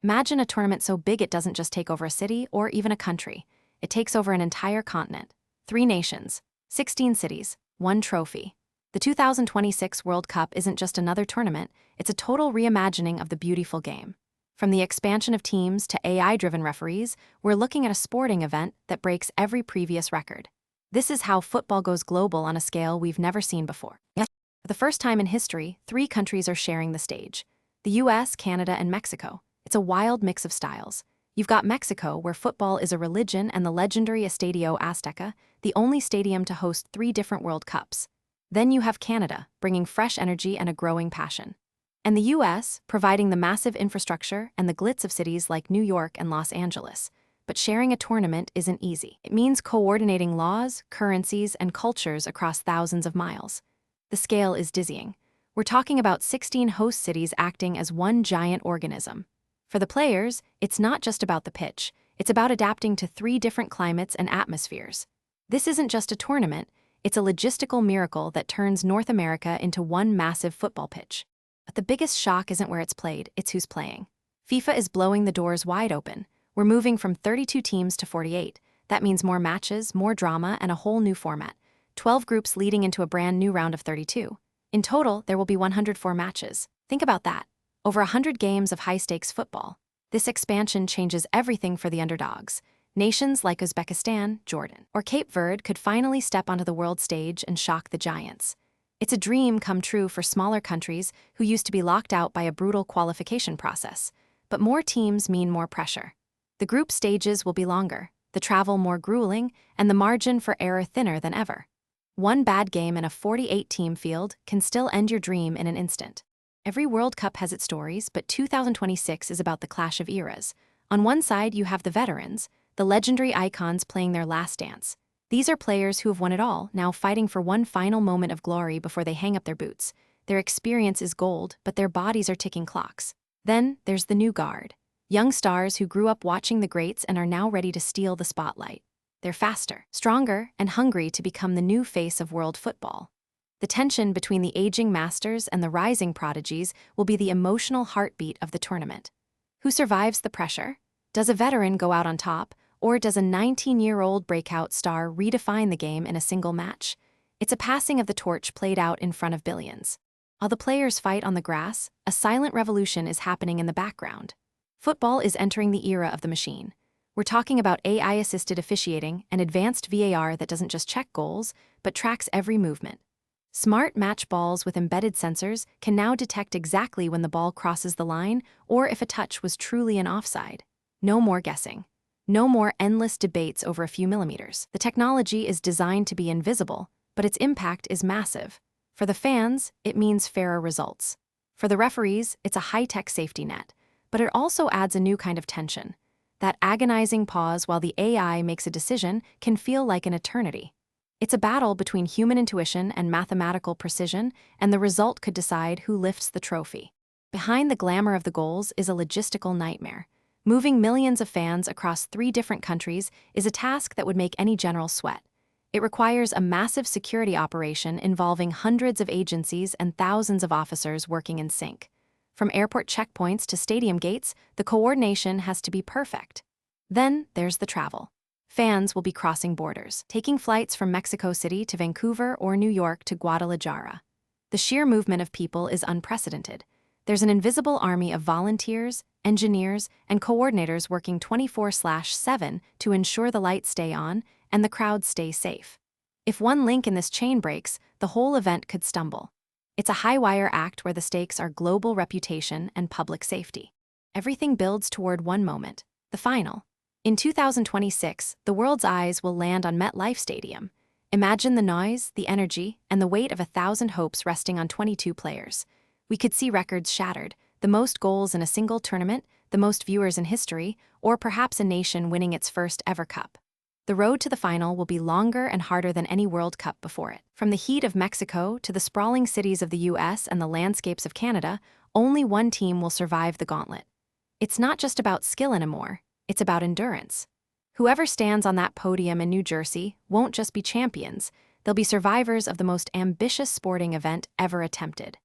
Imagine a tournament so big it doesn't just take over a city or even a country. It takes over an entire continent. 3 nations, 16 cities, 1 trophy. The 2026 World Cup isn't just another tournament, it's a total reimagining of the beautiful game. From the expansion of teams to AI-driven referees, we're looking at a sporting event that breaks every previous record. This is how football goes global on a scale we've never seen before. For the first time in history, 3 countries are sharing the stage. The US, Canada, and Mexico. It's a wild mix of styles. You've got Mexico, where football is a religion, and the legendary Estadio Azteca, the only stadium to host 3 different World Cups. Then you have Canada, bringing fresh energy and a growing passion. And the US, providing the massive infrastructure and the glitz of cities like New York and Los Angeles. But sharing a tournament isn't easy. It means coordinating laws, currencies, and cultures across thousands of miles. The scale is dizzying. We're talking about 16 host cities acting as one giant organism. For the players, it's not just about the pitch. It's about adapting to 3 different climates and atmospheres. This isn't just a tournament, it's a logistical miracle that turns North America into one massive football pitch. But the biggest shock isn't where it's played, it's who's playing. FIFA is blowing the doors wide open. We're moving from 32 teams to 48. That means more matches, more drama, and a whole new format. 12 groups leading into a brand new round of 32. In total, there will be 104 matches. Think about that. Over 100 games of high-stakes football. This expansion changes everything for the underdogs. Nations like Uzbekistan, Jordan, or Cape Verde could finally step onto the world stage and shock the giants. It's a dream come true for smaller countries who used to be locked out by a brutal qualification process. But more teams mean more pressure. The group stages will be longer, the travel more grueling, and the margin for error thinner than ever. One bad game in a 48-team field can still end your dream in an instant. Every World Cup has its stories, but 2026 is about the clash of eras. On one side, you have the veterans, the legendary icons playing their last dance. These are players who have won it all, now fighting for one final moment of glory before they hang up their boots. Their experience is gold, but their bodies are ticking clocks. Then, there's the new guard. Young stars who grew up watching the greats and are now ready to steal the spotlight. They're faster, stronger, and hungry to become the new face of world football. The tension between the aging masters and the rising prodigies will be the emotional heartbeat of the tournament. Who survives the pressure? Does a veteran go out on top, or does a 19-year-old breakout star redefine the game in a single match? It's a passing of the torch played out in front of billions. While the players fight on the grass, a silent revolution is happening in the background. Football is entering the era of the machine. We're talking about AI-assisted officiating and advanced VAR that doesn't just check goals, but tracks every movement. Smart match balls with embedded sensors can now detect exactly when the ball crosses the line or if a touch was truly an offside. No more guessing. No more endless debates over a few millimeters. The technology is designed to be invisible, but its impact is massive. For the fans, it means fairer results. For the referees, it's a high-tech safety net. But it also adds a new kind of tension. That agonizing pause while the AI makes a decision can feel like an eternity. It's a battle between human intuition and mathematical precision, and the result could decide who lifts the trophy. Behind the glamour of the goals is a logistical nightmare. Moving millions of fans across 3 different countries is a task that would make any general sweat. It requires a massive security operation involving hundreds of agencies and thousands of officers working in sync. From airport checkpoints to stadium gates, the coordination has to be perfect. Then there's the travel. Fans will be crossing borders, taking flights from Mexico City to Vancouver or New York to Guadalajara. The sheer movement of people is unprecedented. There's an invisible army of volunteers, engineers, and coordinators working 24/7 to ensure the lights stay on and the crowds stay safe. If one link in this chain breaks, the whole event could stumble. It's a high-wire act where the stakes are global reputation and public safety. Everything builds toward one moment, the final. In 2026, the world's eyes will land on MetLife Stadium. Imagine the noise, the energy, and the weight of 1,000 hopes resting on 22 players. We could see records shattered, the most goals in a single tournament, the most viewers in history, or perhaps a nation winning its first ever cup. The road to the final will be longer and harder than any World Cup before it. From the heat of Mexico to the sprawling cities of the US and the landscapes of Canada, only one team will survive the gauntlet. It's not just about skill anymore, it's about endurance. Whoever stands on that podium in New Jersey won't just be champions, they'll be survivors of the most ambitious sporting event ever attempted.